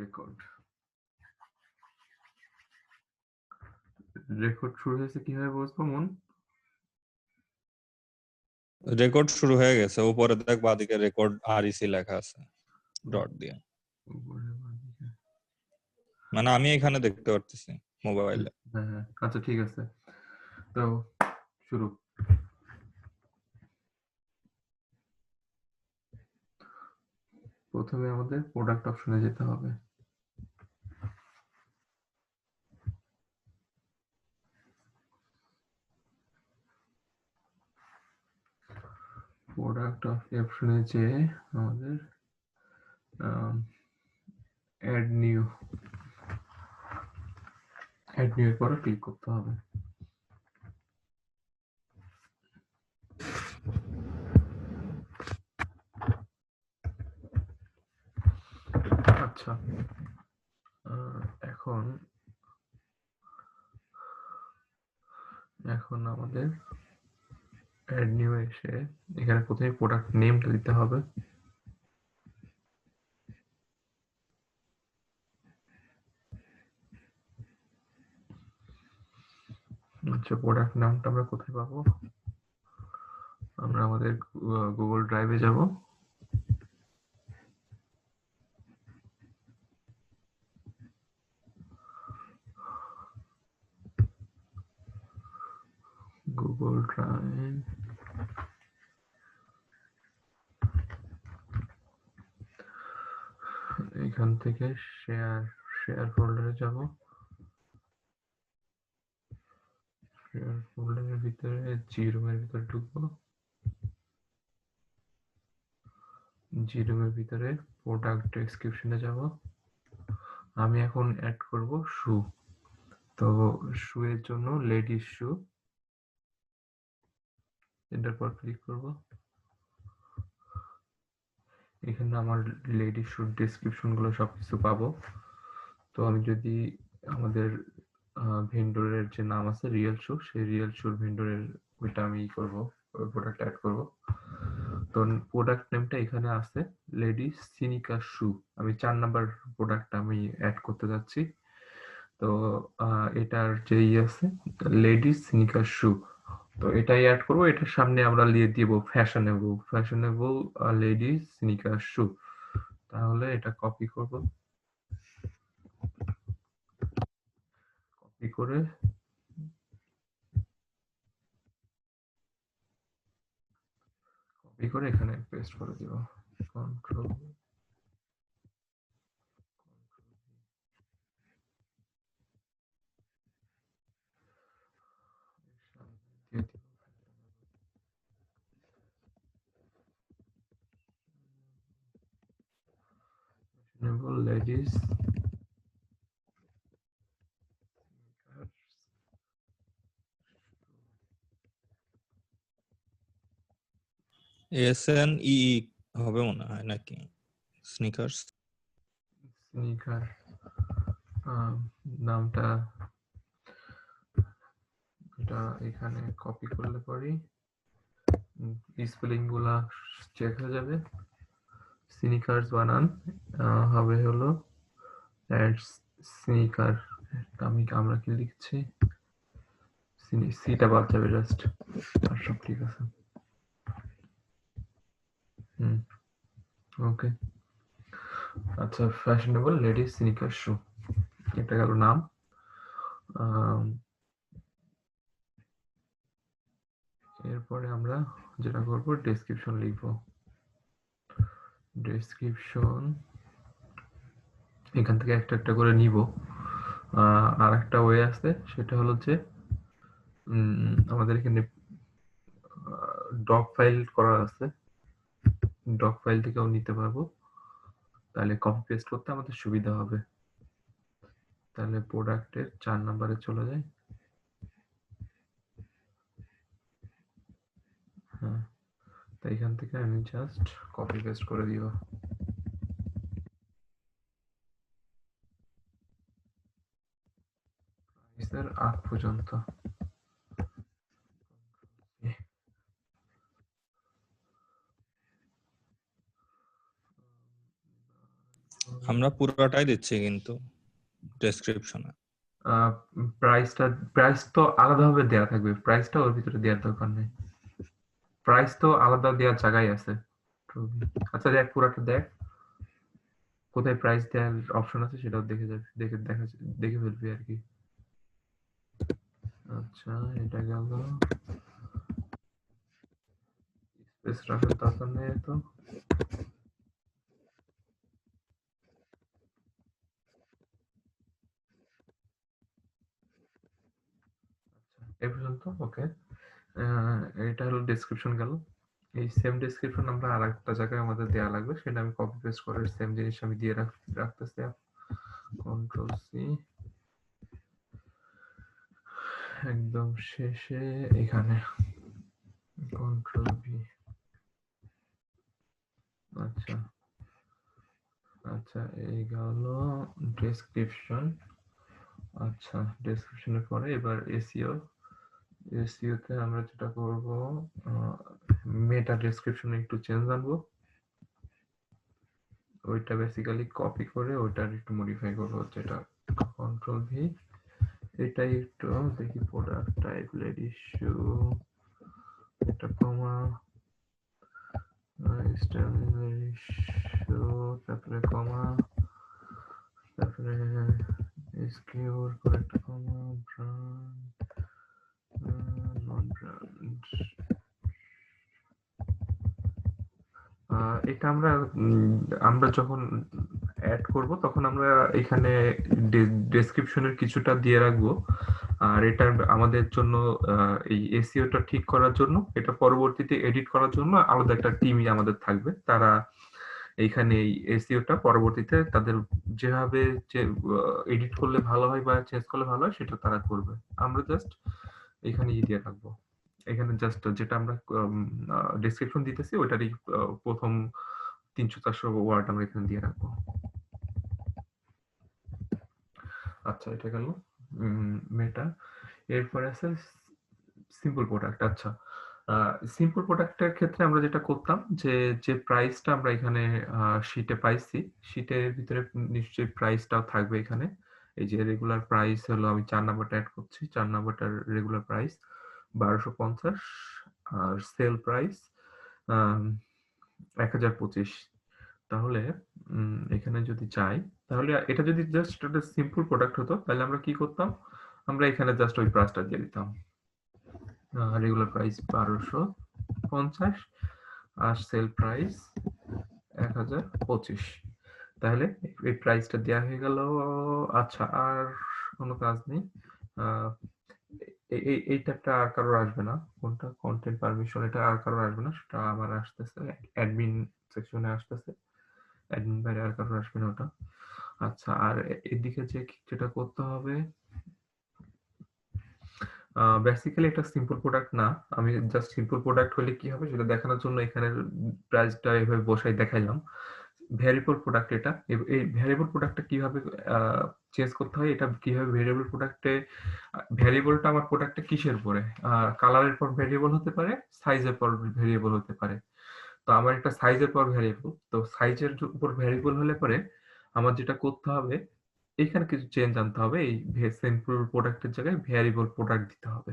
Record record শুরু হয়েছে কিভাবে বুঝবো মন? রেকর্ড শুরু হয়ে গেছে, উপরে দেখ বাদিকে রেকর্ড আরইসি লেখা আছে ডট দিয়ে। মানে আমি এখানে দেখতে পারতেছি মোবাইলে। হ্যাঁ, আচ্ছা ঠিক আছে, তো শুরু। প্রথমে আমাদের প্রোডাক্ট অপশনে যেতে হবে। প্রোডাক্ট অপশনে যেয়ে আমাদের অ্যাড নিউ এর পরে ক্লিক করতে হবে। আচ্ছা, এখন আমাদের অ্যাড নিউ এসে এখানে প্রথমে প্রোডাক্ট নেমটা দিতে হবে। আচ্ছা, প্রোডাক্ট নামটা আমরা কোথায় পাবো? আমরা আমাদের গুগল ড্রাইভে যাব। গুগল ড্রাইভ, এখান থেকে শেয়ার ফোল্ডারে যাব। শেয়ার ফোল্ডারের ভিতরে জিরুমের ভিতরে ঢুকবো। জিরুমের ভিতরে প্রোডাক্ট ডেসক্রিপশনে যাব। আমি এখন অ্যাড করব শু। তো শু এর জন্য লেডিস শু, এটার পর ক্লিক করব। এখানে আমার লেডিস শুর ডেসক্রিপশন গুলো সবকিছু পাবো। তো আমি যদি আমাদের ভেন্ডরের যে নাম আছে রিয়েল শু, সেই রিয়েল শুর ভেন্ডরের ওইটা আমি করব, ওই প্রোডাক্ট অ্যাড করব। তো প্রোডাক্ট নেমটা এখানে আছে লেডিস সিনিকা শু। আমি 4 নাম্বার প্রোডাক্ট আমি অ্যাড করতে যাচ্ছি। তো এটার যে আছে লেডিস সিনিকা শু, তো এটাই অ্যাড করব। এটার সামনে আমরা লিখে দিব ফ্যাশনেবল লেডিস স্নিকার শু। তাহলে এটা কপি করব, কপি করে এখানে পেস্ট করে দিব। কন্ট্রোল ফ্যাশনেবল লেডিস SNEE হবে মনে হয় নাকি স্নিকার্স। স্নিকার নামটা এটা এখানে কপি করলে পরে স্পেলিং গুলা চেক হয়ে যাবে। স্নিকার্স বানান হবে হলো স্নিকার। আমরা কি লিখছি, সিটা বাদ যাবে জাস্ট, আর সব ঠিক আছে। ওকে, আচ্ছা, ফ্যাশনেবল লেডিস স্নিকার শু, এটা গেল নাম। এরপরে আমরা যেটা করব ডেসক্রিপশন লিখব। ডেসক্রিপশন এখান থেকে একটা একটা করে নিব। আর একটা ওয়ে আছে, সেটা হলো যে আমাদের এখানে ডক ফাইল করা আছে, ডক ফাইল থেকেও নিতে পারবো। তাহলে কপি পেস্ট করতে আমাদের সুবিধা হবে। তাহলে প্রোডাক্টের 4 নম্বরে চলে যায়। হ্যাঁ, তো এখান থেকে আমি জাস্ট কপি পেস্ট করে দিব। প্রাইসের আগ পর্যন্ত আমি আমরা পুরোটাই দিচ্ছি কিন্তু ডেসক্রিপশনে। প্রাইস তো আলাদাভাবে দেয়া থাকবে, প্রাইসটা ওর ভিতরে দেওয়ার দরকার নেই, প্রাইস তো আলাদা দেওয়ার জায়গায় আছে। আচ্ছা দেখ, পুরাটা দেখ, কোথায় প্রাইস দেওয়ার অপশন আছে সেটাও দেখে যাবে, দেখে ফেলবি আর কি। আচ্ছা এটা গেল, স্পেস রাখার দরকার নেই তো। এই পর্যন্ত ওকে। এটা হলো ডেসক্রিপশন গেল। এই সেম ডেসক্রিপশন আমরা আরেকটা জায়গায় আমাদের দেয়া লাগবে, সেটা আমি কপি পেস্ট করে সেম জিনিস আমি দিয়ে রাখতেছি। কন্ট্রোল সি, একদম শেষে এখানে কন্ট্রোল ভি। আচ্ছা আচ্ছা এই গেল ডেসক্রিপশন। আচ্ছা ডেসক্রিপশনের পরে এবার এসইও, এসইওতে আমরা যেটা করব, মেটা ডেসক্রিপশনে একটু চেঞ্জ আনবো, ওইটা বেসিক্যালি কপি করে ওইটার একটু মডিফাই করবো, যেটা কন্ট্রোল ভি। এটাই একটু দেখি, প্রোডাক্ট টাইপ লেডিস শু, এটা কমা, লেডিস শু, তারপরে কমা, তারপরে এসকিউর করে একটা কমা, ব্র্যান্ড, নন ব্র্যান্ড। এটা আমরা যখন অ্যাড করব তখন আমরা এখানে ডেসক্রিপশনের কিছুটা দিয়ে রাখবো, আর এটা আমাদের জন্য এই এসইওটা ঠিক করার জন্য, এটা পরবর্তীতে এডিট করার জন্য আলাদা একটা টিমই আমাদের থাকবে, তারা এইখানে এই এসইওটা পরবর্তীতে তাদের যেভাবে এডিট করলে ভালো হয় বা চেঞ্জ করলে ভালো হয় সেটা তারা করবে। আমরা জাস্ট এখানে দিয়ে রাখবো, এখানে জাস্ট যেটা আমরা ডেসক্রিপশন দিতেছি ওইটারই প্রথম 300-400 ওয়ার্ড আমরা এখানে দিয়ে রাখবো। আচ্ছা এটা গেল মেটা। এরপরে আছে সিম্পল প্রোডাক্ট। আচ্ছা সিম্পল প্রোডাক্টের ক্ষেত্রে আমরা যেটা করতাম, যে প্রাইসটা আমরা এখানে শীটে পাইছি, শীটের ভিতরে নিশ্চয়ই প্রাইসটাও থাকবে এখানে। এই যে রেগুলার প্রাইস হলো, আমি 4 নাম্বারটা অ্যাড করছি, 4 নাম্বারটার রেগুলার প্রাইস 1250, আর সেল প্রাইস 1025। তাহলে এখানে যদি চাই, তাহলে এটা যদি জাস্ট একটা সিম্পল প্রোডাক্ট হতো তাহলে আমরা কি করতাম, আমরা এখানে জাস্ট ওই প্রাইসটা দিয়ে দিতাম, রেগুলার প্রাইস 1250 আর সেল প্রাইস 1025। তাহলে এই প্রাইসটা দেওয়া হয়ে গেল। আচ্ছা আর কোনো কাজ নেই, এই ট্যাবটা আর কারোর আসবে না, কোনটা কন্টেন্ট পারমিশন, এটা আর কারোর আসবে না, সেটা আমার আসতেছে অ্যাডমিন সেকশনে আসতেছে, অ্যাডমিন বাইরে আর কারোর আসবে না ওটা। আচ্ছা আর এদিকে যেটা করতে হবে, বেসিক্যালি এটা সিম্পল প্রোডাক্ট না, আমি জাস্ট সিম্পল প্রোডাক্ট হলে কি হবে সেটা দেখানোর জন্য এখানে প্রাইসটা এভাবে বসাই দেখাইলাম। ভ্যারিয়েবল প্রোডাক্ট, এটা এই ভ্যারিয়েবল প্রোডাক্টটা কিভাবে চেঞ্জ করতে হয়, এটা কিভাবে ভ্যারিয়েবল প্রোডাক্টে, ভ্যারিয়েবলটা আমার প্রোডাক্টে কিসের পরে, কালারের পর ভ্যারিয়েবল হতে পারে, সাইজের পর ভ্যারিয়েবল হতে পারে। তো আমার একটা সাইজের পর ভ্যারিয়েবল, তো সাইজের উপর ভ্যারিয়েবল হলে পরে আমার যেটা করতে হবে, এখানে কিছু চেঞ্জ আনতে হবে, এই সিম্পল প্রোডাক্টের জায়গায় ভ্যারিয়েবল প্রোডাক্ট দিতে হবে।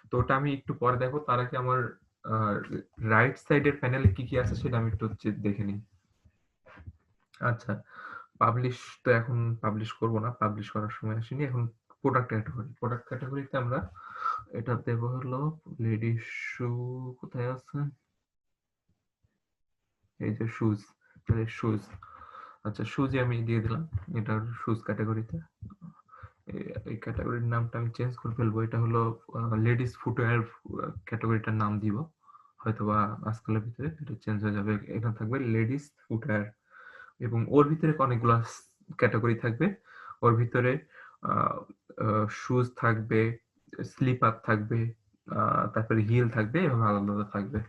তো ওটা আমি একটু পরে দেখো, তার আগে আমার রাইট সাইডের প্যানেলে কি কি আছে সেটা আমি একটু দেখে নিই। আচ্ছা পাবলিশ তো এখন পাবলিশ করব না, পাবলিশ করার সময় আসেনি, এখন প্রোডাক্ট ক্যাটাগরি, প্রোডাক্ট ক্যাটাগরিতে আমরা এটা দেব হলো লেডিস শু, কোথায় আছে, এই যে শুজ, তাহলে শুজ। আচ্ছা শুজই আমি দিয়ে দিলাম, এটা শুজ ক্যাটাগরিতে। এই ক্যাটাগরির নামটা আমি চেঞ্জ করে ফেলবো, এটা হলো লেডিস ফুটওয়্যার ক্যাটাগরিটার নাম দিব, হয়তোবা আজকালের ভিতরে এটা চেঞ্জ হয়ে যাবে, এখানে থাকবে লেডিস ফুটওয়্যার, এবং ওর ভিতরে অনেকগুলো ক্যাটাগরি থাকবে, ওর ভিতরে শুজ থাকবে, স্লিপার থাকবে, তারপরে হিল থাকবে, এভাবে আলাদা আলাদা থাকবে।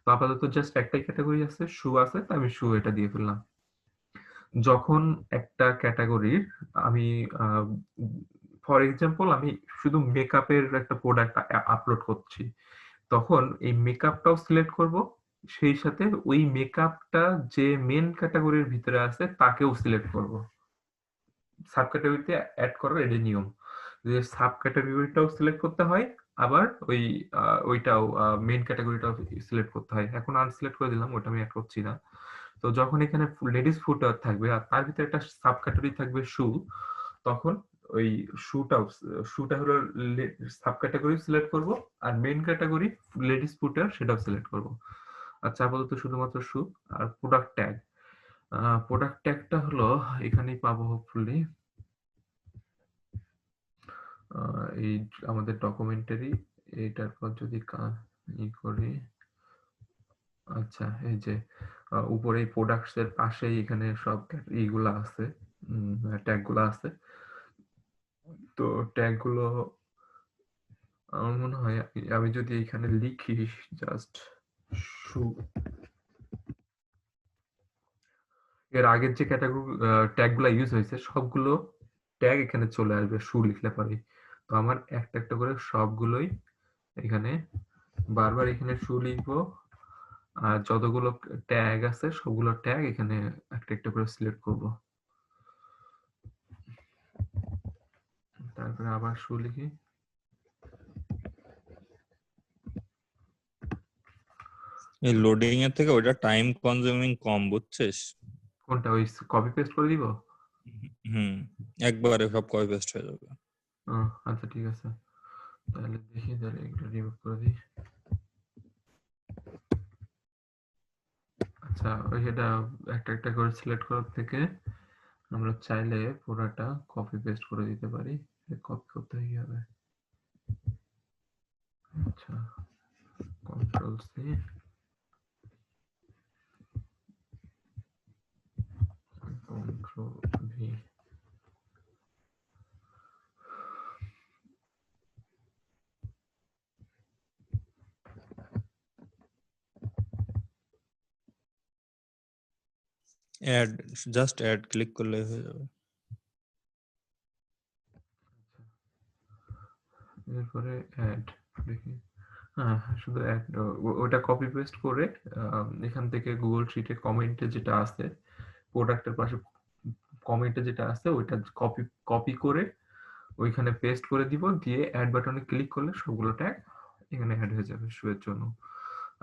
তো আপাতত জাস্ট একটাই ক্যাটাগরি আছে, শু আছে, তো আমি শু এটা দিয়ে ফেললাম। যখন একটা ক্যাটাগরির আমি ফর এক্সাম্পল আমি শুধু মেকআপের একটা প্রোডাক্ট আপলোড করছি, তখন এই মেকআপটাও সিলেক্ট করব, সেই সাথে ওই মেকআপটা যে মেন ক্যাটাগরির ভিতরে আছে তাকেও সিলেক্ট করব। সাব ক্যাটাগরিতে অ্যাড করার এটাই নিয়ম, যে সাব ক্যাটাগরিটাও সিলেক্ট করতে হয়, আবার ওইটাও মেইন ক্যাটাগরিটাও সিলেক্ট করতে হয়। এখন আনসিলেক্ট করে দিলাম, ওটা আমি অ্যাড করছি না। তো যখন এখানে লেডিস ফুটওয়্যার থাকবে আর তার ভিতরে একটা সাব ক্যাটাগরি থাকবে শু, তখন ওই শুটা হলো সাব ক্যাটাগরি সিলেক্ট করব, আর মেইন ক্যাটাগরি লেডিস ফুটওয়্যার সেটাও সিলেক্ট করব। আচ্ছা, আপাতত শুধুমাত্র শু। আর প্রোডাক্ট ট্যাগ, প্রোডাক্ট ট্যাগটা হলো এখানেই পাবো হোপফুলি, এই আমাদের ডকুমেন্টারি, এটার পর যদি করি, আচ্ছা এই যে উপরে প্রোডাক্টস এর পাশেই এখানে সব এইগুলা আছে, ট্যাগ গুলা আছে। তো ট্যাগ গুলো আমার মনে হয় আমি যদি এখানে লিখি জাস্ট শু, এর আগের যে ক্যাটাগরি ট্যাগ গুলা ইউজ হয়েছে সবগুলো ট্যাগ এখানে চলে আসবে শু লিখলে পারি। তো আমার একটা একটা করে সবগুলোই এখানে বারবার এখানে শু লিখবো, আর যতগুলো ট্যাগ আছে সবগুলো ট্যাগ এখানে একটা একটা করে সিলেক্ট করব। তারপরে আবার শু লিখি। এই লোডিং এর থেকে ওটা টাইম কনজিউমিং কম, বুঝছিস? কোনটা, ওই কপি পেস্ট করে দিব? হুম, একবারে সব কপি পেস্ট হয়ে যাবে। আচ্ছা ঠিক আছে, তাহলে দেখি, তাহলে এগুলো রিমুভ করে দিই। আচ্ছা, ওই সেটা একটা একটা করে সিলেক্ট করার থেকে আমরা চাইলে পুরোটা কপি পেস্ট করে দিতে পারি। কপি করতে কি হবে? আচ্ছা, control C, control V. Add, just add click করলে হয়ে যাবে। এরপরে অ্যাড দেখি, হ্যাঁ শুধু অ্যাড, ওটা কপি পেস্ট করে এখান থেকে গুগল শিটে কমেন্টে যেটা আছে, প্রোডাক্টের পাশে কমেন্টে যেটা আছে ওইটা কপি কপি করে ওইখানে পেস্ট করে দিব, দিয়ে অ্যাড বাটনে ক্লিক করলে সবগুলো ট্যাগ এখানে অ্যাড হয়ে যাবে শু এর জন্য।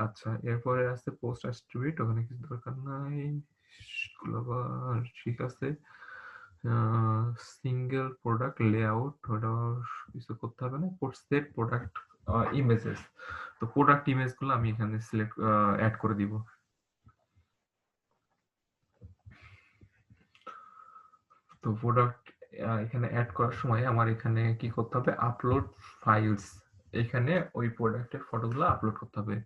আচ্ছা, এরপরে আছে পোস্ট অ্যাট্রিবিউট, ওখানে কিছু দরকার নাই, গ্লোবাল ঠিক আছে। সিঙ্গেল প্রোডাক্ট লেআউট, ওটা কিছু করতে হবে না। সেট প্রোডাক্ট ইমেজেস, তো প্রোডাক্ট ইমেজ গুলো আমি এখানে সিলেক্ট অ্যাড করে দিব। তো প্রোডাক্ট এখানে অ্যাড করার সময় আমার এখানে কি করতে হবে, আপলোড ফাইলস, এখানে ওই প্রোডাক্টের ফটোগুলো আপলোড করতে হবে।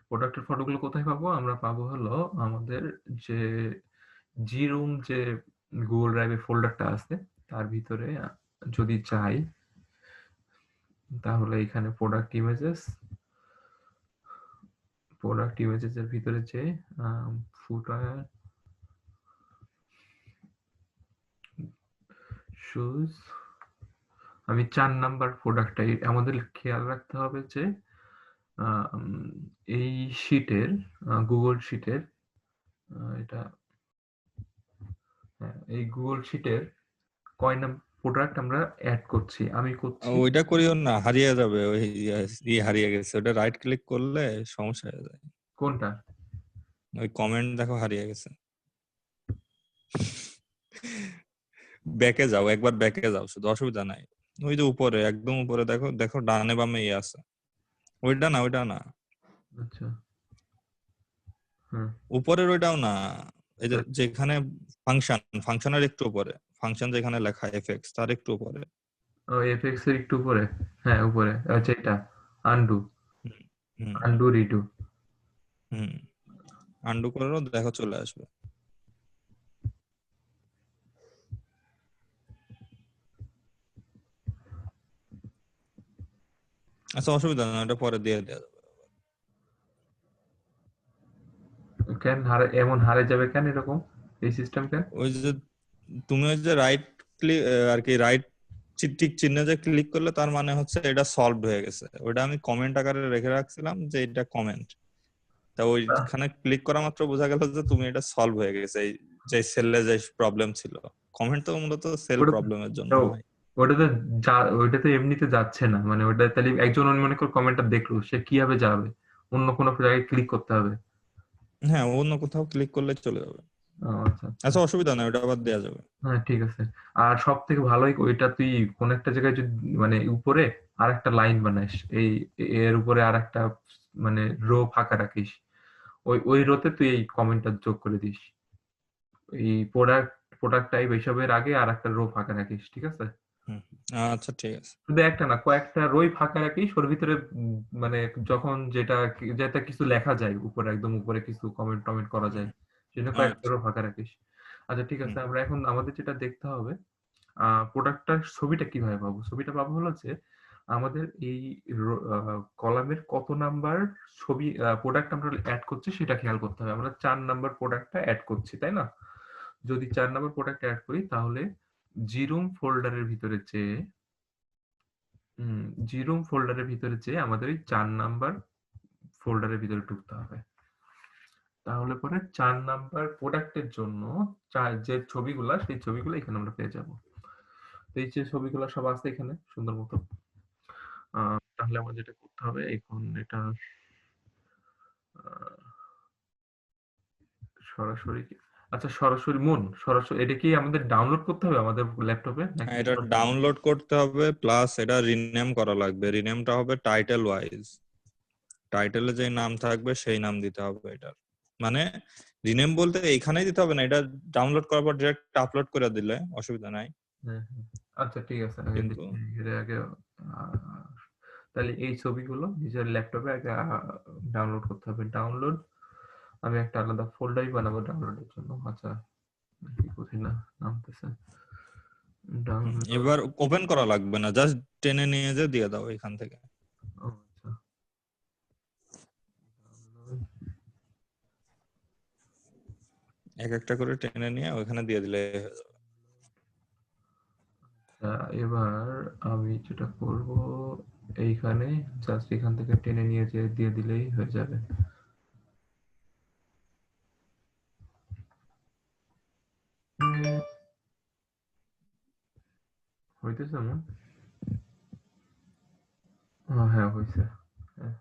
প্রোডাক্টের ফটোগুলো কোথায় পাবো, আমরা পাবো হলো আমাদের যে জি রুম, যে গুগল ড্রাইভে ফোল্ডারটা আছে তার ভিতরে যদি চাই, তাহলে এখানে প্রোডাক্ট ইমেজেস এর ভিতরে যে ফুটার শুজ, আমি 4 নাম্বার প্রোডাক্টটাই আমাদের খেয়াল রাখতে হবে যে এই শিটের, গুগল শিটের, এটা এই গুগল শিটের কয় নাম্বার প্রোডাক্ট আমরা অ্যাড করছি, আমি করছি ওইটা করিও না, হারিয়ে যাবে। ওই হারিয়ে গেছে, ওটা রাইট ক্লিক করলে সমস্যা হয়ে যায়। কোনটা, ওই কমেন্ট দেখো হারিয়ে গেছে। ব্যাকে যাও, একবার ব্যাকে যাও, শুধু অসুবিধা নাই। ওই যে উপরে, একদম উপরে দেখো, দেখো ডানে বামে আছে। ওইটা না, ওইটা না, আচ্ছা হ্যাঁ, উপরের ওইটাও না। এই যে যেখানে ফাংশনের একটু উপরে, ফাংশন যেখানে লেখা এফএক্স তার একটু উপরে। এফএক্স এর একটু উপরে, হ্যাঁ উপরে, আচ্ছা এটা আনডু, হুম হুম আনডু রিডু। হুম, আন্ডু করলেও দেখো চলে আসবে। আচ্ছা, অসুবিধা না, ওটা পরে দিয়ে দেওয়া যাবে। কেন এমন হারে যাবে কেন এরকম, এই সিস্টেম কেন? ওই যে তুমি ওই যে রাইট ক্লিক আর কি, রাইট টিক চিহ্নে যে ক্লিক করলে তার মানে হচ্ছে এটা সলভড হয়ে গেছে। ওটা আমি কমেন্ট আকারে রেখে রাখছিলাম যে এটা কমেন্ট, তা ওইখানে ক্লিক করা মাত্র বোঝা গেল যে তুমি এটা সলভ হয়ে গেছে, এই যে সেলে যে প্রবলেম ছিল কমেন্ট তো মূলত সেল ওটা প্রবলেমের জন্য তো হয়। ওটা তো এমনিতে যাচ্ছে না, মানে ওটা তাহলে একজন মনে কর কমেন্টটা দেখলো, সে কিভাবে যাবে? অন্য কোনো জায়গায় ক্লিক করতে হবে? হ্যাঁ, অন্য কোথাও ক্লিক করলে চলে যাবে। আচ্ছা আচ্ছা। আচ্ছা, অসুবিধা নাই, ওটা আবার দেওয়া যাবে। হ্যাঁ ঠিক আছে। আর সব থেকে ভালোই ওইটা তুই কোন একটা জায়গায় যদি মানে উপরে আর একটা লাইন বানাইস, এই এর উপরে আর একটা মানে রো ফাঁকা রাখিস, ওই রোতে তুই এই কমেন্টটা যোগ করে দিস। এই প্রোডাক্ট টাইপ এইসবের আগে আর একটা রো ফাঁকা রাখিস, ঠিক আছে? হুম, আচ্ছা ঠিক আছে। শুধু একটা না, কয়েকটা রোই ফাঁকা রাখিস ওর ভিতরে, মানে যখন যেটা কিছু লেখা যায় উপরে, একদম উপরে কিছু কমেন্ট টমেন্ট করা যায়, সেজন্য কয়েকটা আচ্ছা। রো ফাঁকা রাখিস। আচ্ছা ঠিক হুম আছে, আমরা এখন আমাদের যেটা দেখতে হবে, প্রোডাক্টটার ছবিটা কিভাবে পাবো? ছবিটা পাবো হলো যে আমাদের এই কলামের কত নাম্বার ছবি প্রোডাক্ট আমরা অ্যাড করছি সেটা খেয়াল করতে হবে। আমরা 4 নাম্বার প্রোডাক্টটা অ্যাড করছি, তাই না? যদি 4 নাম্বার প্রোডাক্ট অ্যাড করি তাহলে জিরুম ফোল্ডারের ভিতরে যেয়ে জিরুম ফোল্ডারের ভিতরে যেয়ে আমাদের এই 4 নাম্বার ফোল্ডারের ভিতরে ঢুকতে হবে। তাহলে পরে 4 নাম্বার প্রোডাক্টের জন্য যে ছবিগুলা, সেই ছবিগুলো এখানে আমরা পেয়ে যাব। তো এই যে ছবিগুলো সব আছে এখানে সুন্দর মতো। তাহলে আমার যেটা করতে হবে এখন এটা আহ, সরাসরি আচ্ছা সরাসরি এটা কি আমাদের ডাউনলোড করতে হবে আমাদের ল্যাপটপে নাকি হ্যাঁ, এটা ডাউনলোড করতে হবে, প্লাস এটা রিনেম করা লাগবে। রিনেমটা হবে টাইটেল ওয়াইজ। টাইটেলে যে নাম থাকবে সেই নাম দিতে হবে এটার। মানে রিনেম বলতে এইখানেই দিতে হবে না, এটা ডাউনলোড করার পর ডিরেক্ট আপলোড করে দিলে অসুবিধা নাই। হ্যাঁ, হ্যাঁ। আচ্ছা ঠিক আছে, আগে কিন্তু দেখি এর আগে আহ, তাহলে এই ছবিগুলো নিজের ল্যাপটপে আগে ডাউনলোড করতে হবে। ডাউনলোড, আমি একটা আলাদা ফোল্ডারই বানাবো ডাউনলোডের জন্য। আচ্ছা, কি কোথায় না নামতেছে ডাউনলোড। এবার ওপেন করা লাগবে না, জাস্ট টেনে নিয়ে যে দিয়ে দাও এখান থেকে। আচ্ছা এক একটা করে টেনে নিয়ে ওখানে দিয়ে দিলে হয়ে যাবে। এবার আমি যেটা করব, এইখানে জাস্ট এখান থেকে টেনে নিয়ে যে দিয়ে দিলেই হয়ে যাবে। হইতেছে না? হ্যাঁ হয়েছে। হ্যাঁ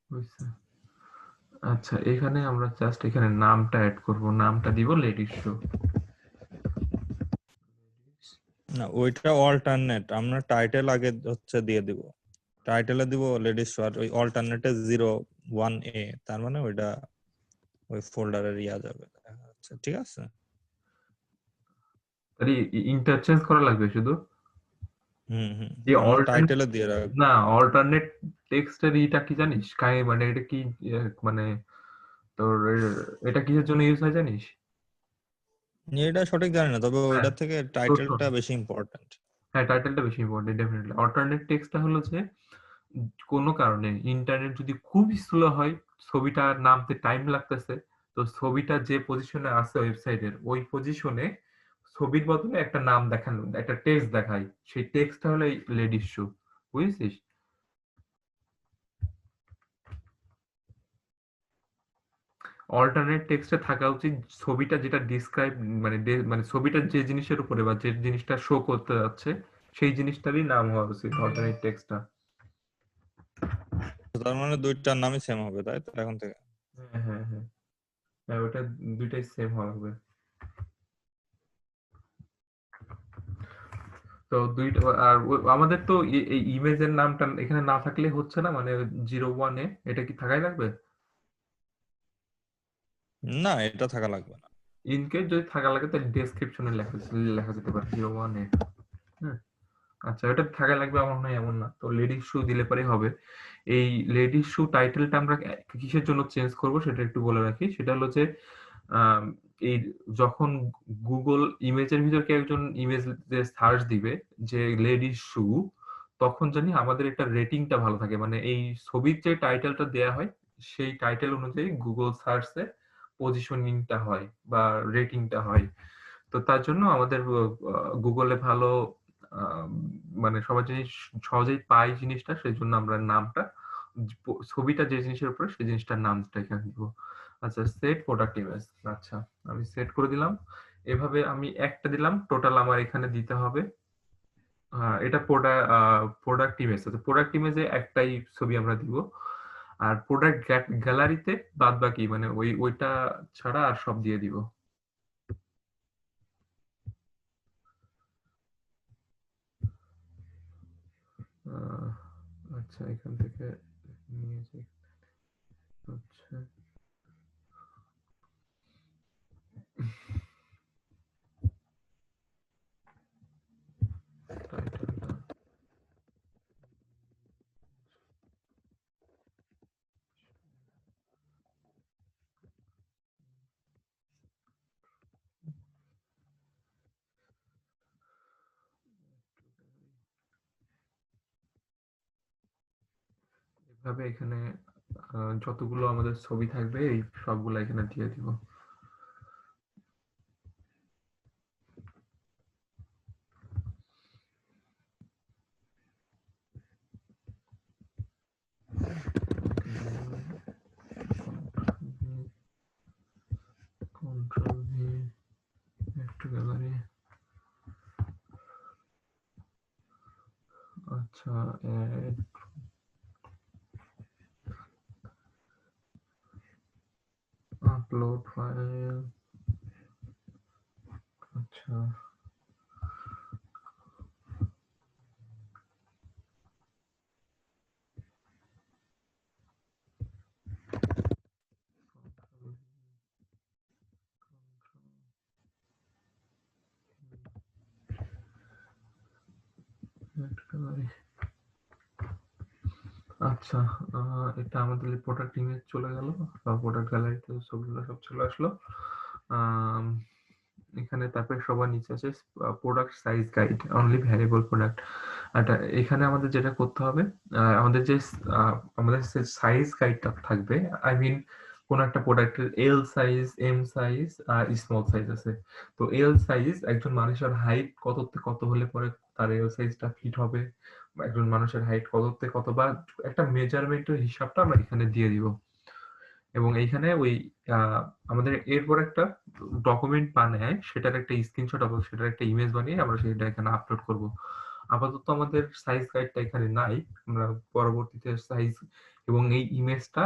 হয়েছে। আচ্ছা এখানে আমরা জাস্ট এখানে নামটা অ্যাড করব, নামটা দিব লেডিস শো। না, ওইটা অল্টারনেট, আমরা টাইটেল আগে হচ্ছে দিয়ে দিব। টাইটেলে দিব লেডিস শো, আর ওই অল্টারনেটে 01A, তার মানে ওইটা ওই ফোল্ডারের ইয়া যাবে। আচ্ছা ঠিক আছে। তাহলে ইন্টারচেঞ্জ করা লাগবে শুধু। হুম হুম, এই আমরা অল্টারনেট, টাইটেলে দিয়ে রাখবো। না অল্টারনেট টেক্সটের ইটা কি জানিস? মানে এটা কি মানে তোর এটা কিসের জন্য ইউজ হয় জানিস? এটা সঠিক জানি না, তবে হ্যাঁ ওইটার থেকে তো শোন, টাইটেলটা বেশি ইম্পর্টেন্ট। হ্যাঁ টাইটেলটা বেশি ইম্পর্টেন্ট ডেফিনেটলি। অল্টারনেট টেক্সটটা হলো যে কোনো কারণে ইন্টারনেট যদি খুব স্লো হয়, ছবিটা নামতে টাইম লাগতেছে, তো ছবিটা যে পজিশনে আছে ওয়েবসাইটের ওই পজিশনে ছবির বদলে একটা নাম দেখানো, একটা টেক্সট দেখায়, সেই টেক্সটটা হলো লেডিস শো। বুঝেছিস? অল্টারনেট টেক্সটে থাকা উচিত ছবিটা যেটা ডিসক্রাইব, মানে মানে ছবিটা যে জিনিসের উপরে বা যে জিনিসটা শো করতে যাচ্ছে সেই জিনিসটারই নাম হওয়া উচিত অল্টারনেট টেক্সটটা। তার মানে দুইটার নামই সেম হবে, তাই তো এখন থেকে? হ্যাঁ হ্যাঁ হ্যাঁ, হ্যাঁ ওটা দুইটাই সেম হওয়া হবে। তো দুইটা আর আমাদের তো এই ইমেজের নামটা এখানে না থাকলে হচ্ছে না, মানে 01 এ এটা কি থাকাই লাগবে? না, এটা থাকা লাগবে না। ইনকেস যদি থাকা লাগে তাহলে ডেসক্রিপশনে লেখা লেখা যেতে পারে 01 এ। হ্যাঁ আচ্ছা, এটা থাকা লাগবে এমন নয়, এমন না, তো লেডিস শু দিলে পরে হবে। এই লেডিস শু টাইটেলটা আমরা কিসের জন্য চেঞ্জ করব সেটা একটু বলে রাখি। সেটা হলো যে আম, এই যখন গুগল ইমেজের ভিতর কেউ একজন ইমেজ সার্চ দিবে যে লেডিস শু, তখন জানি আমাদের একটা রেটিংটা ভালো থাকে, মানে এই ছবির যে টাইটেলটা দেয়া হয় সেই টাইটেল অনুযায়ী গুগল সার্চে পজিশনিংটা হয় বা রেটিংটা হয়। তো তার জন্য আমাদের গুগলে ভালো আহ, মানে সবাই জিনিস সহজেই পাই জিনিসটা, সেই জন্য আমরা নামটা ছবিটা যে জিনিসের উপরে সেই জিনিসটার নামটা এখানে দিব। আচ্ছা, সেট প্রোডাক্ট ইমেজ। আচ্ছা, আমি সেট করে দিলাম। এভাবে আমি একটা দিলাম, টোটাল আমার এখানে দিতে হবে। এটা প্রোডাক্ট ইমেজ আছে, প্রোডাক্ট ইমেজে একটাই ছবি আমরা দিব। আর প্রোডাক্ট গ্যালারিতে বাদ বাকি মানে ওইটা ছাড়া আর সব দিয়ে দিব। আহ, আচ্ছা, এখান থেকে নিয়ে যাই হচ্ছে টাইটেলটা। এভাবে এখানে যতগুলো আমাদের ছবি থাকবে এই সবগুলো এখানে দিয়ে দিব। কন্ট্রোল ভি, একটু গ্যালারি। আচ্ছা, আপলোড ফাইল। আচ্ছা, গ্যালারি। আচ্ছা, এটা আমাদের প্রোডাক্ট ইমেজ চলে গেল বা প্রোডাক্ট গ্যালারিতে ছবিগুলো সব চলে আসলো। আম, এখানে তারপরে সবার নিচে আছে product size guide, only variable product. আচ্ছা, এখানে আমাদের যেটা করতে হবে, আমাদের যে সাইজ গাইডটা থাকবে, আই মিন কোন একটা প্রোডাক্টের এল সাইজ, এম সাইজ আর স্মল সাইজ আছে। তো এল সাইজ একজন মানুষের হাইট কত থেকে কত হলে পরে তার এল সাইজটা ফিট হবে, বা একজন মানুষের হাইট কত থেকে কত, বা একটা মেজারমেন্টের হিসাবটা আমরা এখানে দিয়ে দিব। এবং এইখানে ওই আমাদের এরপর একটা ডকুমেন্ট বানায় সেটার একটা স্ক্রিনশট এবং সেটার একটা ইমেজ বানিয়ে আমরা সেটা এখানে আপলোড করব। আপাতত আমাদের সাইজ গাইডটা এখানে নাই, আমরা পরবর্তীতে সাইজ এবং এই ইমেজটা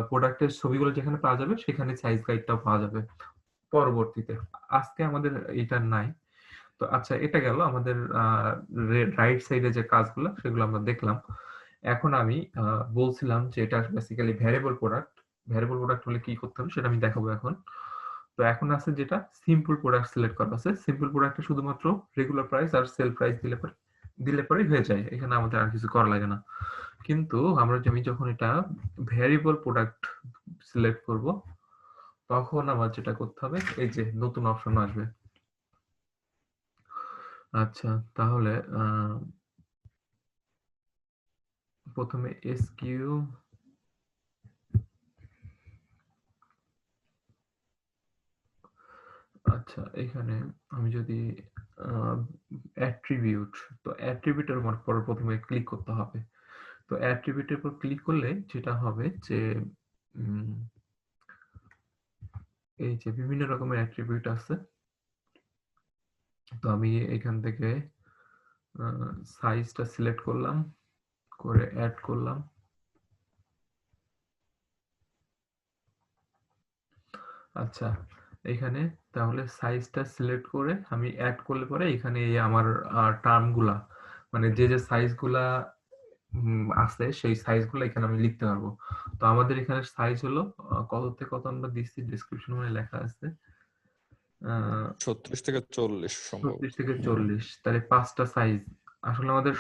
প্রোডাক্টের ছবিগুলো যেখানে পাওয়া যাবে সেখানে সাইজ গাইডটাও পাওয়া যাবে পরবর্তীতে। আজকে আমাদের এটা নাই। তো আচ্ছা, এটা গেল আমাদের রাইট সাইডে যে কাজগুলো সেগুলো আমরা দেখলাম। এখন আমি বলছিলাম যে এটা basically variable product. Variable product হলে কি করতে হবে সেটা আমি দেখাবো এখন। তো এখন আছে যেটা সিম্পল প্রোডাক্ট সিলেক্ট করা আছে। সিম্পল প্রোডাক্টে শুধুমাত্র রেগুলার প্রাইস আর সেল প্রাইস দিলে পরে হয়ে যায়, এখানে আমাদের আর কিছু করা লাগে না। কিন্তু আমি যখন এটা ভ্যারিয়েবল প্রোডাক্ট সিলেক্ট করব, তখন আমার যেটা করতে হবে, এই যে নতুন অপশন আসবে। আচ্ছা, তাহলে প্রথমে এসকিউ। আচ্ছা, এখানে আমি যদি অ্যাট্রিবিউট, তো অ্যাট্রিবিউটের উপর প্রথমে ক্লিক করতে হবে। তো অ্যাট্রিবিউটের উপর ক্লিক করলে যেটা হবে যে উম, এই যে বিভিন্ন রকমের অ্যাট্রিবিউট আছে। তো আমি এখান থেকে সাইজটা সিলেক্ট করলাম, করে অ্যাড করলাম। আচ্ছা, এখানে তাহলে সাইজটা সিলেক্ট করে আমি অ্যাড করলে পরে এখানে এই আমার টার্মগুলা, মানে যে যে সাইজগুলা আছে সেই সাইজগুলো এখানে আমি লিখতে পারবো। তো আমাদের এখানে সাইজ হলো কত থেকে কত আমরা দিচ্ছি, ডেসক্রিপশন মানে লেখা আছে 36 থেকে 40 সম্ভব। 36 থেকে 40। তাহলে 5টা সাইজ। আসলে আমাদের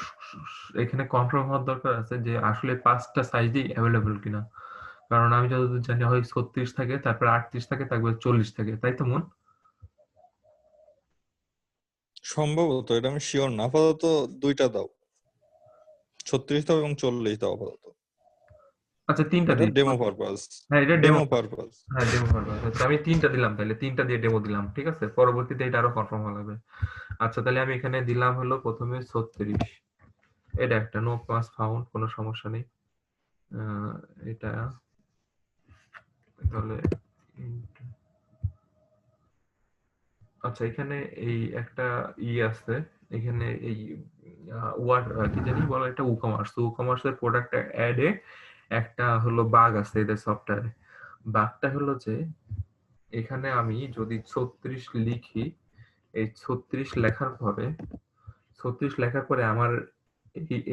এখানে কনফার্ম হওয়ার দরকার আছে যে আসলে 5টা সাইজই অ্যাভেলেবল কিনা। কারণ আমি যতদূর জানি হয় 36 থাকে, তারপরে 38 থাকে, তারপরে 40 থাকে, তাই তো মন? সম্ভবত, এটা আমি শিওর না। আপাতত দুইটা দাও, 36 দাও এবং 40 দাও আপাতত। আচ্ছা, 3টা এটা দিই। Demo purpose. হ্যাঁ, এটা ডেমো। Demo purpose. হ্যাঁ, ডেমো পারপাস। আচ্ছা, আমি 3টা দিলাম, তাহলে 3টা দিয়ে ডেমো দিলাম, ঠিক আছে? পরবর্তীতে এটা আরো কনফার্ম হওয়া লাগবে। আচ্ছা, তাহলে আমি এখানে দিলাম হলো প্রথমে 36। এটা একটা নো পাস ফাউন্ড, কোনো সমস্যা নেই। আহ, এটা তাহলে আচ্ছা, এখানে এই একটা আছে, এখানে এই ওয়ার্ড কি জানি বলে, এটা ই-কমার্সের প্রোডাক্ট অ্যাডে একটা হলো বাগ আছে এদের সফটওয়্যারে। বাগটা হলো যে এখানে আমি যদি 36 লিখি, এই 36 লেখার পরে 36 লেখার পরে আমার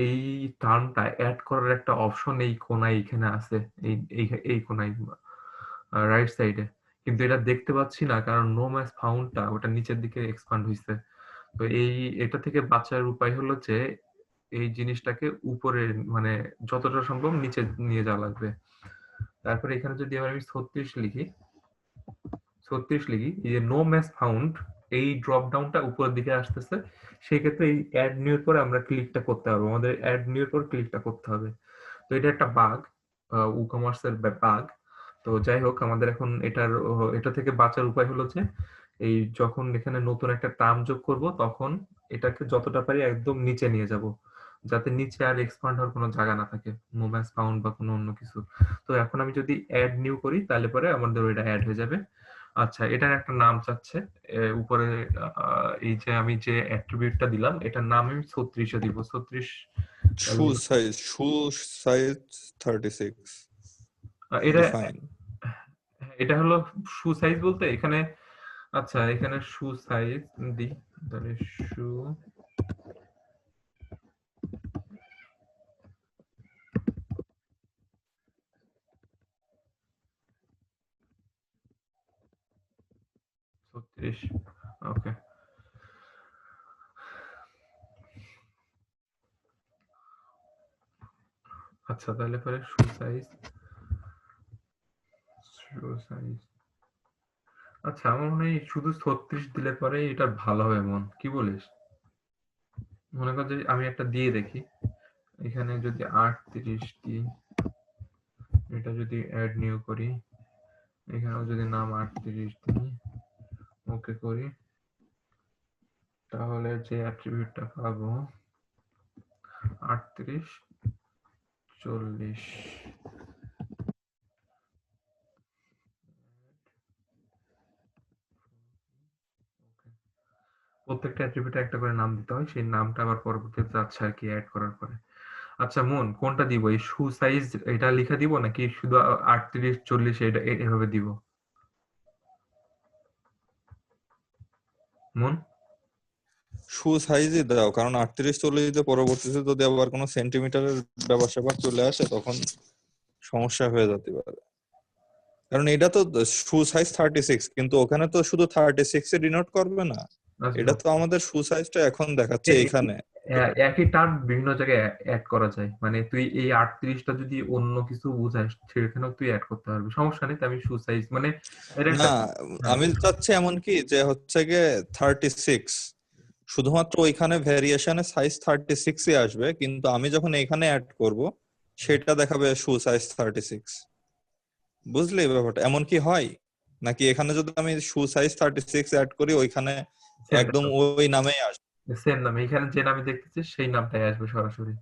এই টার্মটা এড করার একটা অপশন এই কোনায় এখানে আছে, এই কোনায় রাইট সাইডে, কিন্তু এটা দেখতে পাচ্ছি না কারণ নো ম্যাচ ফাউন্ডটা ওটা নিচের দিকে এক্সপান্ড হয়েছে। তো এটা থেকে বাঁচার উপায় হলো যে এই জিনিসটাকে উপরে, মানে যতটা সম্ভব নিচে নিয়ে যাওয়া লাগবে। তারপরে এখানে যদি আবার আমি 36 লিখি, এই যে নো ম্যাচ ফাউন্ড, এই ড্রপ ডাউনটা উপরের দিকে আসতেছে, সেই ক্ষেত্রে এই অ্যাড নিউ এর পরে আমরা ক্লিকটা করতে হবে, আমাদের অ্যাড নিউ এর পর ক্লিকটা করতে হবে। তো এটা একটা বাগ, ই-কমার্স এর বাগ। তো যাই হোক, আমাদের এখন এটা থেকে বাঁচার উপায় হলো যে এই যখন এখানে নতুন একটা টার্ম যোগ করব তখন এটাকে যতটা পারি একদম নিচে নিয়ে যাব, যাতে নিচে আর এক্সপান্ড হওয়ার কোনো জায়গা না থাকে, নো ম্যাচ ফাউন্ড বা কোনো অন্য কিছু। তো এখন আমি যদি অ্যাড নিউ করি তাহলে পরে আমাদের ওইটা অ্যাড হয়ে যাবে। আচ্ছা, এটার একটা নাম চাচ্ছে উপরে, এই যে আমি যে অ্যাট্রিবিউটটা দিলাম এটার নাম আমি 36 এ দিব, 36। তাহলে shoe size 36 এটা, define এটা হলো শু সাইজ বলতে এখানে, আচ্ছা এখানে শু সাইজ দিই, তাহলে শু, ছত্রিশ, ওকে। আচ্ছা, তাহলে পরে শু সাইজ, আচ্ছা আমার মনে হয় শুধু 36 দিলে পরে এটা ভালো হবে, মন কি বলিস? মনে কর যে আমি একটা দিয়ে দেখি, এখানে যদি 38 দিই, এটা যদি অ্যাড নিউ করি, এখানেও যদি নাম 38 দিই, ওকে করি, তাহলে যে অ্যাট্রিবিউটটা পাবো 38, 40। প্রত্যেকটা অ্যাট্রিবিউটে একটা করে নাম দিতে হয়, সেই নামটা আবার পরবর্তীতে যাচ্ছে আর কি অ্যাড করার পরে। আচ্ছা মন, কোনটা দিব, এই শু সাইজ এটা লিখা দিব নাকি শুধু 38, 40 এটা এভাবে দিব? মন, শু সাইজই দাও, কারণ 38-40 তে পরবর্তীতে যদি আবার কোনো সেন্টিমিটারের ব্যাপার স্যাপার চলে আসে তখন সমস্যা হয়ে যেতে পারে। কারণ এটা তো শু সাইজ 36, কিন্তু ওখানে তো শুধু 36 এ ডিনোট করবে না, আচ্ছা, এটা তো আমাদের শু সাইজটা এখন দেখাচ্ছে এখানে। একই টার্ম বিভিন্ন জায়গায় অ্যাড করা যায়, মানে তুই এই 38টা যদি অন্য কিছু বুঝাস সেখানেও তুই অ্যাড করতে পারবি, সমস্যা নেই। তো আমি শু সাইজ মানে এটা না, একটা, হ্যাঁ, আমি চাচ্ছি এমন কি যে হচ্ছে গিয়ে 36 শুধুমাত্র ওইখানে ভেরিয়েশনে সাইজ 36 ই আসবে, কিন্তু আমি যখন এখানে অ্যাড করব সেটা দেখাবে শু সাইজ 36। বুঝলি ব্যাপারটা এমন কি হয়? নাকি এখানে যদি আমি শু সাইজ 36 অ্যাড করি ওইখানে সেম একদম ওই নামেই আসবে? সেম নাম, এখানে যে নামে দেখতেছিস সেই নামটাই আসবে সরাসরি।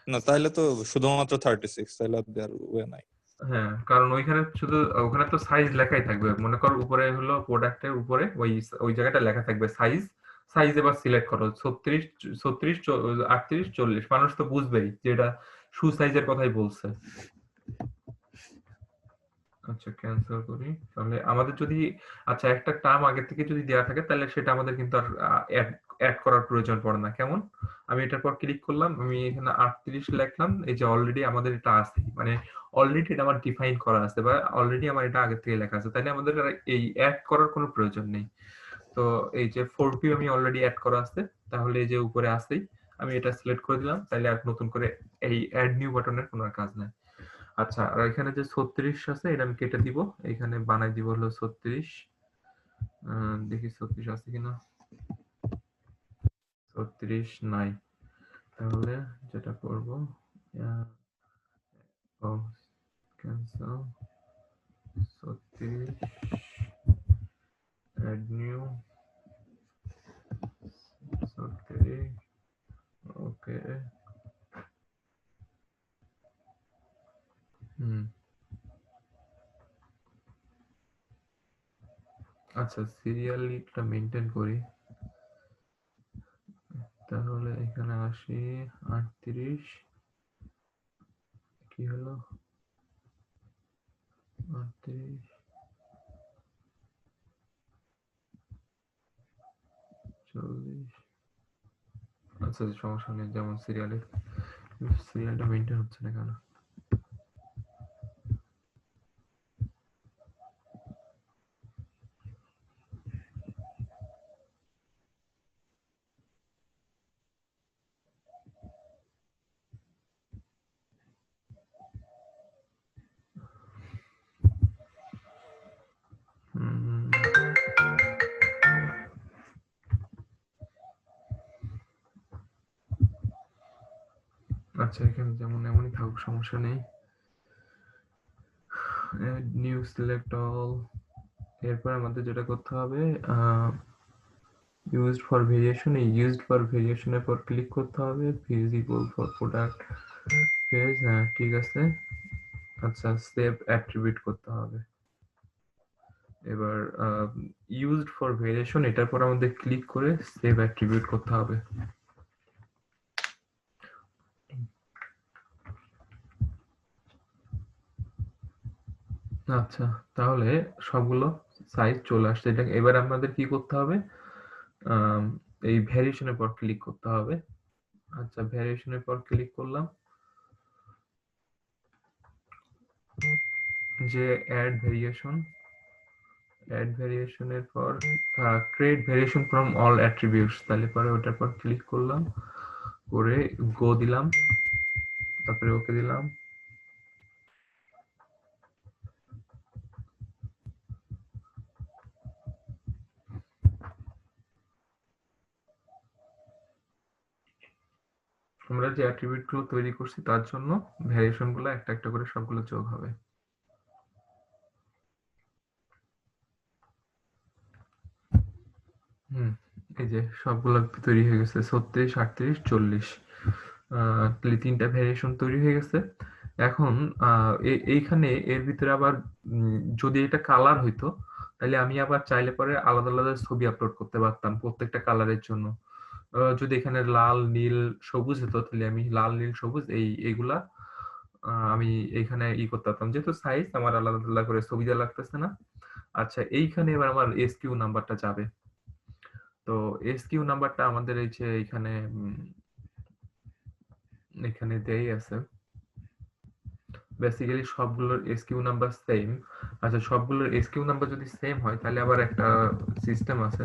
না, তাহলে তো শুধুমাত্র 36, তাহলে আর দেওয়ার ওয়ে নাই। হ্যাঁ, কারণ ওইখানে শুধু, ওখানে তো সাইজ লেখাই থাকবে, মনে কর উপরে হলো প্রোডাক্টের উপরে ওই জায়গাটা লেখা থাকবে সাইজ। সাইজ এবার সিলেক্ট করো 36, 36, 38, 40, মানুষ তো বুঝবেই যে এটা শু সাইজের কথাই বলছে। আচ্ছা, ক্যান্সেল করি। তাহলে আমাদের যদি, আচ্ছা একটা টার্ম আগে থেকে যদি দেওয়া থাকে তাহলে সেটা আমাদের কিন্তু আর অ্যাড অ্যাড করার প্রয়োজন পড়ে না। কেমন? আমি এটার পর ক্লিক করলাম, আমি এখানে 38 লিখলাম, এই যে অলরেডি আমাদের এটা আছে, মানে অলরেডি এটা আমার ডিফাইন করা আছে বা অলরেডি আমার এটা আগে থেকে লেখা আছে, তাইলে আমাদের আর এই অ্যাড করার কোনো প্রয়োজন নেই। তো এই যে 40 আমি অলরেডি অ্যাড করা আছে, তাহলে এই যে উপরে আছেই, আমি এটা সিলেক্ট করে দিলাম, তাহলে আর নতুন করে এই অ্যাড নিউ বাটনের কোনো আর কাজ নাই। আচ্ছা, আর এখানে যে 36 আছে এটা আমি কেটে দিব, এখানে বানাই দিব হলো 36। দেখি 36 আছে কিনা, 36 নাই। তাহলে যেটা করব, ক্যান্সেল 36, অ্যাড নিউ 36, ওকে। হুম, আচ্ছা সিরিয়ালটা মেনটেন করি, তাহলে এখানে আসি 38 কি হলো 38 40। আচ্ছা সমস্যা নেই, যেমন সিরিয়ালটা মেনটেন হচ্ছে না কেন? আচ্ছা এখানে যেমন এমনই থাকুক, সমস্যা নেই। নিউ সিলেক্ট অল, এরপর আমাদের যেটা করতে হবে ইউজড ফর ভেরিয়েশন, এই ইউজড ফর ভেরিয়েশনের পর ক্লিক করতে হবে, ভিজিবল ফর প্রোডাক্ট পেজ, হ্যাঁ ঠিক আছে। আচ্ছা সেভ অ্যাট্রিবিউট করতে হবে। এবার ইউজড ফর ভেরিয়েশন এটার পর আমাদের ক্লিক করে সেভ অ্যাট্রিবিউট করতে হবে। আচ্ছা তাহলে সবগুলো সাইজ চলে আসছে। এটা এবার আমাদের কি করতে হবে, এই ভ্যারিয়েশনের পর ক্লিক করতে হবে। আচ্ছা ভ্যারিয়েশনের পর ক্লিক করলাম, যে অ্যাড ভেরিয়েশনের পর create variation from all attributes, তাহলে পরে ওটার পর ক্লিক করলাম, করে গো দিলাম, তারপরে ওকে দিলাম। আমরা যে অ্যাট্রিবিউট গুলো তৈরি করছি তার জন্য ভ্যারিয়েশন গুলো একটা একটা করে সবগুলো যোগ হবে। এই যে সবগুলো তৈরি হয়ে গেছে, 36 38 40, তাহলে 3টা ভ্যারিয়েশন তৈরি হয়ে গেছে। এখন এইখানে এর ভিতরে আবার যদি এটা কালার হইতো, তাহলে আমি আবার চাইলে পরে আলাদা আলাদা ছবি আপলোড করতে পারতাম প্রত্যেকটা কালারের জন্য। যদি এখানে লাল নীল সবুজ হতো, তাহলে আমি লাল নীল সবুজ এইগুলা আমি এইখানে করতে পারতাম, যেহেতু সাইজ আমার আলাদা আলাদা করে ছবি দেওয়া লাগতেছে না। আচ্ছা এইখানে এবার আমার এসকিউ নাম্বারটা যাবে। তো এসকিউ নাম্বারটা আমাদের এই যে এখানে দেই আছে। বেসিক্যালি সবগুলোর এসকিউ নাম্বার সেম। আচ্ছা সবগুলোর এসকিউ নাম্বার যদি সেম হয়, তাহলে আবার একটা সিস্টেম আছে,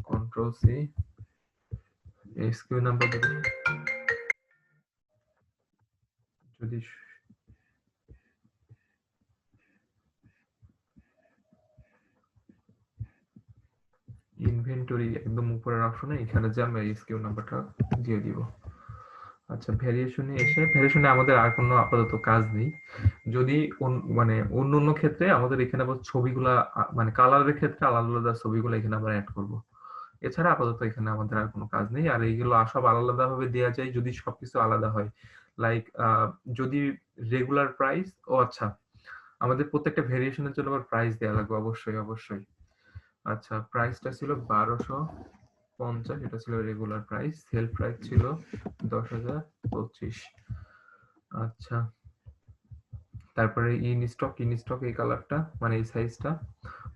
কন্ট্রোল সি, এসকিউ নাম্বার যদি ইনভেন্টরি একদম উপরের অপশনে এখানে যে আমরা এসকিউ নাম্বারটা দিয়ে দিব। আচ্ছা ভ্যারিয়েশনে এসে, ভ্যারিয়েশনে আমাদের আর কোনো আপাতত কাজ নেই। যদি মানে অন্য ক্ষেত্রে আমাদের এখানে আবার ছবিগুলা মানে কালারের ক্ষেত্রে আলাদা আলাদা ছবিগুলো এখানে আবার অ্যাড করব। এছাড়া আপাতত এখানে আমাদের আর কোনো কাজ নেই। আর এইগুলো সব আলাদা ভাবে দেওয়া যায় যদি সবকিছু আলাদা হয়। লাইক যদি রেগুলার প্রাইস, ও আচ্ছা আমাদের প্রত্যেকটা ভেরিয়েশনের জন্য আবার প্রাইস দেওয়া লাগবে, অবশ্যই অবশ্যই। আচ্ছা প্রাইসটা ছিল 1250, এটা ছিল রেগুলার প্রাইস, সেল প্রাইস ছিল 10,025। আচ্ছা তারপরে ইন স্টক এই কালারটা মানে এই সাইজটা,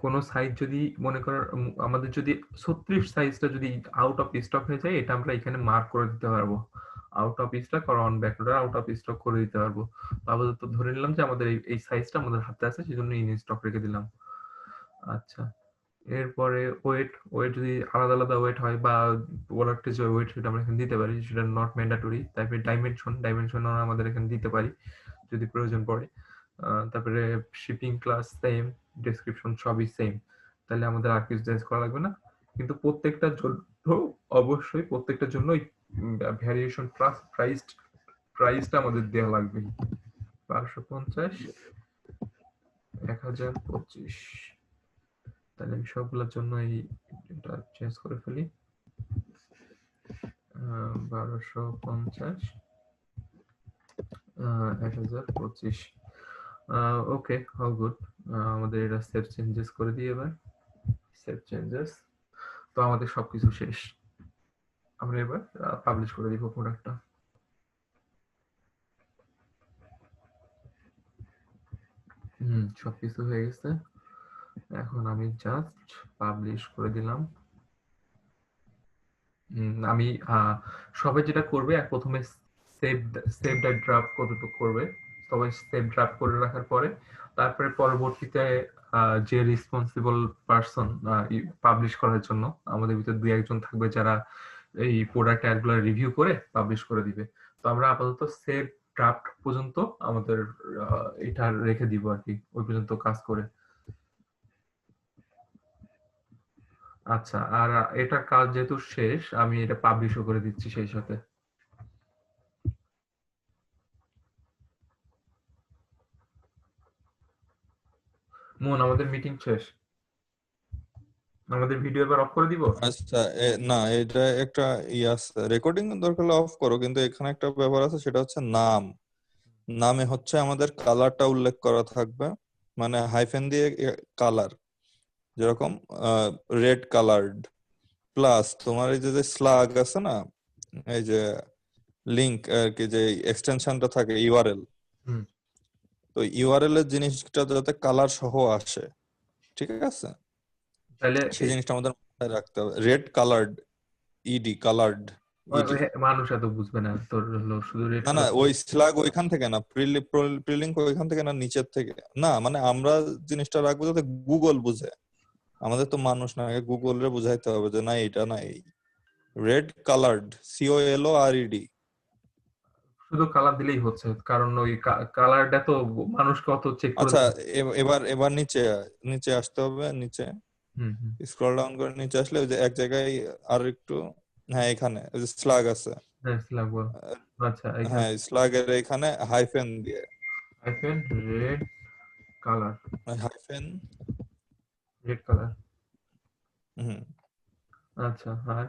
কোন সাইজ যদি মনে করেন আমাদের যদি 36 সাইজটা যদি আউট অফ স্টক হয়ে যায়, এটা আমরা এখানে মার্ক করে দিতে পারবো আউট অফ স্টক আর on back order out of stock করে দিতে পারবো। আপাতত ধরে নিলাম যে আমাদের এই সাইজটা আমাদের হাতে আছে, সেজন্য ইন স্টক রেখে দিলাম। আচ্ছা এরপরে ওয়েট যদি আলাদা আলাদা ওয়েট হয় বা প্রোডাক্টের যে ওয়েট সেটা আমরা এখানে দিতে পারি, সেটা নট ম্যান্ডেটরি। তারপরে ডাইমেনশন আমাদের এখানে দিতে পারি যদি প্রয়োজন পড়ে। তারপরে শিপিং ক্লাস সেম, ডেসক্রিপশন সবই সেম, তাহলে আমাদের আর কিছু চেঞ্জ করা লাগবে না। কিন্তু প্রত্যেকটার জন্য অবশ্যই প্রত্যেকটার জন্য ভ্যারিয়েশন প্রাইসটা আমাদের দেওয়া লাগবে 1250 1025। তাহলে আমি সবগুলোর জন্য এটা চেঞ্জ করে ফেলি 1250 1025। Okay all good. আমাদের এটা সেভ চেঞ্জেস করে দিই এবার। Save changes. তো আমাদের সবকিছু শেষ, আমরা এবার পাবলিশ করে দিব প্রোডাক্টটা। সবকিছু হয়ে গেছে, এখন আমি জাস্ট পাবলিশ করে দিলাম। আমি সবাই যেটা করবে প্রথমে সেভ সেভ দ্য ড্রাফট কতটুকু করবে, সবাই সেভ ড্রাফট করে রাখার পরে তারপরে পরবর্তীতে যে রেসপন্সিবল পারসন পাবলিশ করার জন্য আমাদের ভিতর দুই একজন থাকবে যারা এই প্রোডাক্ট অ্যাডগুলো রিভিউ করে পাবলিশ করে দিবে। তো আমরা আপাতত সেভ ড্রাফট পর্যন্ত আমাদের এটা রেখে দিব আর কি, ওই পর্যন্ত কাজ করে। আচ্ছা, আর এটা কাজ যেহেতু শেষ, আমি এটা পাবলিশও করে দিচ্ছি সেই সাথে। মোহন, আমাদের মিটিং শেষ, আমাদের ভিডিও এবার অফ করে দিব। আচ্ছা না, এটা একটা রেকর্ডিং দরকার হলে অফ করো, কিন্তু এখানে একটা ব্যাপার আছে, সেটা হচ্ছে নামে হচ্ছে আমাদের কালারটা উল্লেখ করা থাকবে, মানে হাইফেন দিয়ে কালার, যেরকম রেড কালার্ড, প্লাস তোমার এই যে স্লাগ আছে না, এই যে লিংক আর কি, যে এক্সটেনশনটা থাকে ইউআরএল, হুম, তো ইউআরএল এর জিনিসটা যাতে কালার সহ আসে, ঠিক আছে, তাহলে সেই জিনিসটা আমাদের মাথায় রাখতে হবে। Red coloured, ED coloured, ED. মানুষ এত বুঝবে না, তোর হলো শুধু রেড না না, কালার। ওই স্ল্যাগ ওইখান থেকে না, প্রিলিংক ওইখান থেকে না, নিচের থেকে না, মানে আমরা জিনিসটা রাখবো যাতে গুগল বুঝে, আমাদের তো মানুষ না, গুগল রে বুঝাইতে হবে যে না এটা না, এই রেড কালার্ড, COLORED। শুধু কালার দিলেই হচ্ছে, কারণ ওই কালারটা তো মানুষকে অত চেক করে আচ্ছা, দেখে। এবার এবার নিচে নিচে আসতে হবে, নিচে হুম হুম, স্ক্রল ডাউন করে নিচে আসলে ওই যে এক জায়গায় আর একটু, হ্যাঁ এখানে ওই যে স্ল্যাগ আছে, হ্যাঁ লাগবে। আচ্ছা, এখানে হ্যাঁ স্ল্যাগের এখানে হাইফেন দিয়ে, hyphen red colour, hyphen, red colour. হুম, আচ্ছা, আর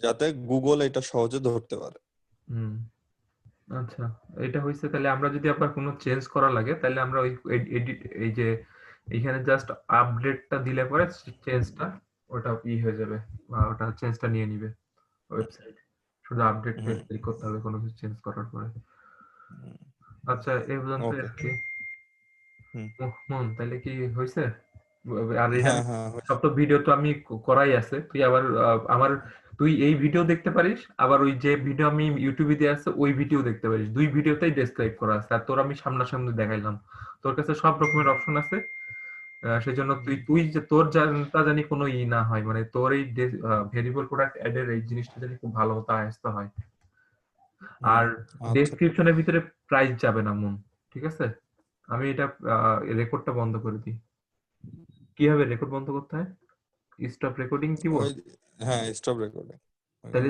যাতে গুগল এটা সহজে ধরতে পারে। হুম, আচ্ছা, এটা হয়েছে। তাহলে আমরা যদি আবার কোনো চেঞ্জ করা লাগে, তাহলে আমরা ওই এডিট, এই যে এখানে জাস্ট আপডেটটা দিলে পরে চেঞ্জটা ওটা হয়ে যাবে, বা ওটা চেঞ্জটা নিয়ে নিবে ওয়েবসাইট। শুধু আপডেট হুম, ক্লিক করতে হবে কোনো কিছু চেঞ্জ করার পরে। আচ্ছা, এই পর্যন্ত ওকে, আর কি। হুম, তাহলে কি হয়েছে? আর এটা হ্যাঁ হ্যাঁ সব তো ভিডিও তো আমি করাই আছে, তুই আবার আমার তুই এই ভিডিও দেখতে পারিস, আবার ওই যে ভিডিও আমি ইউটিউবে দিয়ে আছে ওই ভিডিও দেখতে পারিস, দুই ভিডিওতেই ডেসক্রাইব করা আছে, আর তোর আমি সামনাসামনি দেখাইলাম। তোর কাছে সব রকমের অপশন আছে। সেই জন্য তুই তুই যে তোর জানতা জানি কোনো না হয়, মানে তোর এই ভেরিয়েবল প্রোডাক্ট অ্যাড এর এই জিনিসটা জানি খুব ভালো মতো আয়ত্ত হয়। হুম, আর আচ্ছা, ডেসক্রিপশনের ভিতরে প্রাইস যাবে না মন, ঠিক আছে? আমি এটা রেকর্ডটা বন্ধ করে দিই। কিভাবে রেকর্ড বন্ধ করতে হয়? স্টপ রেকর্ডিং দিব। ওই, হ্যাঁ স্টপ রেকর্ডিং। তাহলে